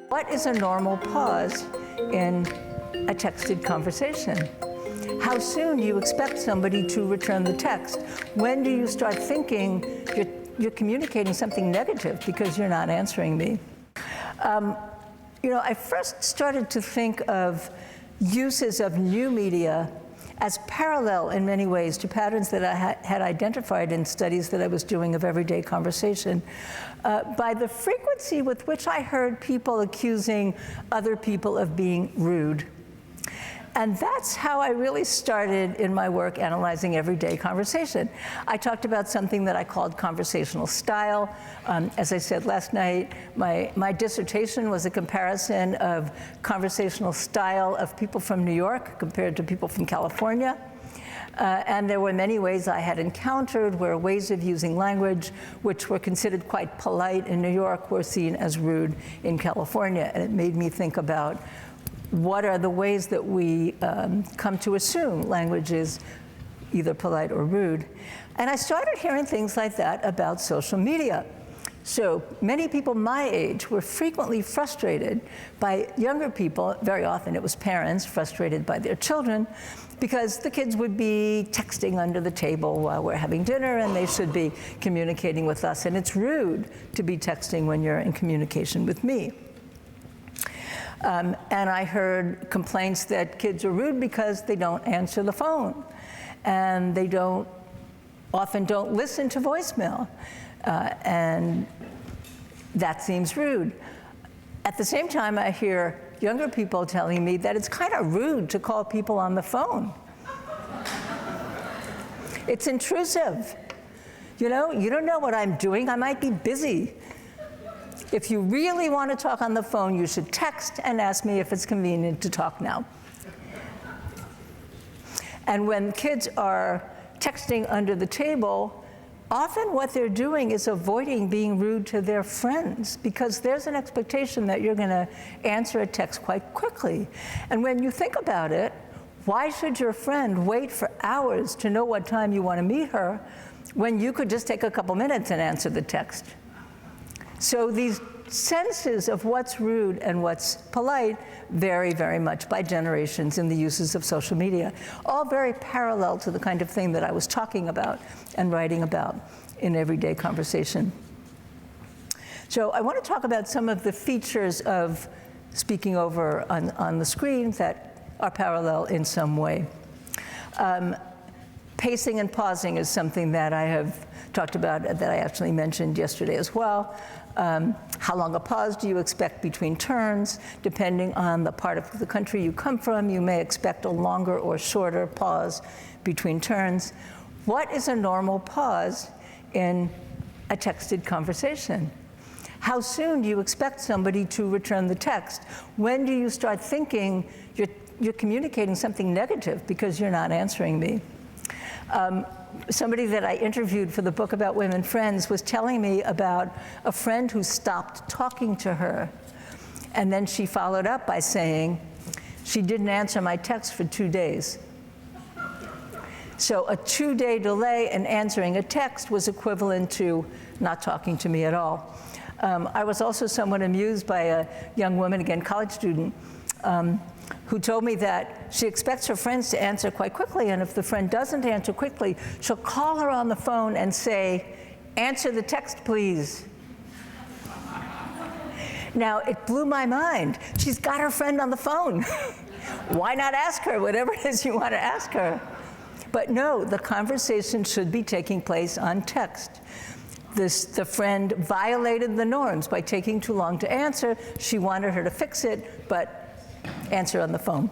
What is a normal pause in a texted conversation? How soon do you expect somebody to return the text? When do you start thinking you're communicating something negative because you're not answering me? I first started to think of uses of new media as parallel in many ways to patterns that I had identified in studies that I was doing of everyday conversation, by the frequency with which I heard people accusing other people of being rude. And that's how I really started in my work analyzing everyday conversation. I talked about something that I called conversational style. As I said last night, my dissertation was a comparison of conversational style of people from New York compared to people from California. And there were many ways I had encountered where ways of using language which were considered quite polite in New York were seen as rude in California. And it made me think about what are the ways that we come to assume language is either polite or rude. And I started hearing things like that about social media. So many people my age were frequently frustrated by younger people, very often it was parents frustrated by their children, because the kids would be texting under the table while we're having dinner and they should be communicating with us. And it's rude to be texting when you're in communication with me. And I heard complaints that kids are rude because they don't answer the phone and they often don't listen to voicemail. And that seems rude. At the same time, I hear younger people telling me that it's kind of rude to call people on the phone. It's intrusive. You don't know what I'm doing. I might be busy. If you really want to talk on the phone, you should text and ask me if it's convenient to talk now. And when kids are texting under the table, often what they're doing is avoiding being rude to their friends because there's an expectation that you're going to answer a text quite quickly. And when you think about it, why should your friend wait for hours to know what time you want to meet her when you could just take a couple minutes and answer the text? So these senses of what's rude and what's polite vary very much by generations in the uses of social media, all very parallel to the kind of thing that I was talking about and writing about in everyday conversation. So I want to talk about some of the features of speaking over on the screen that are parallel in some way. Pacing and pausing is something that I have talked about, that I actually mentioned yesterday as well. How long a pause do you expect between turns? Depending on the part of the country you come from, you may expect a longer or shorter pause between turns. What is a normal pause in a texted conversation? How soon do you expect somebody to return the text? When do you start thinking you're communicating something negative because you're not answering me? Somebody that I interviewed for the book about women friends was telling me about a friend who stopped talking to her. And then she followed up by saying, she didn't answer my text for 2 days. So a 2-day delay in answering a text was equivalent to not talking to me at all. I was also somewhat amused by a young woman, again, college student, who told me that she expects her friends to answer quite quickly, and if the friend doesn't answer quickly, she'll call her on the phone and say, "Answer the text, please." Now, it blew my mind. She's got her friend on the phone. Why not ask her whatever it is you want to ask her? But no, the conversation should be taking place on text. The friend violated the norms by taking too long to answer. She wanted her to fix it, but answer on the phone.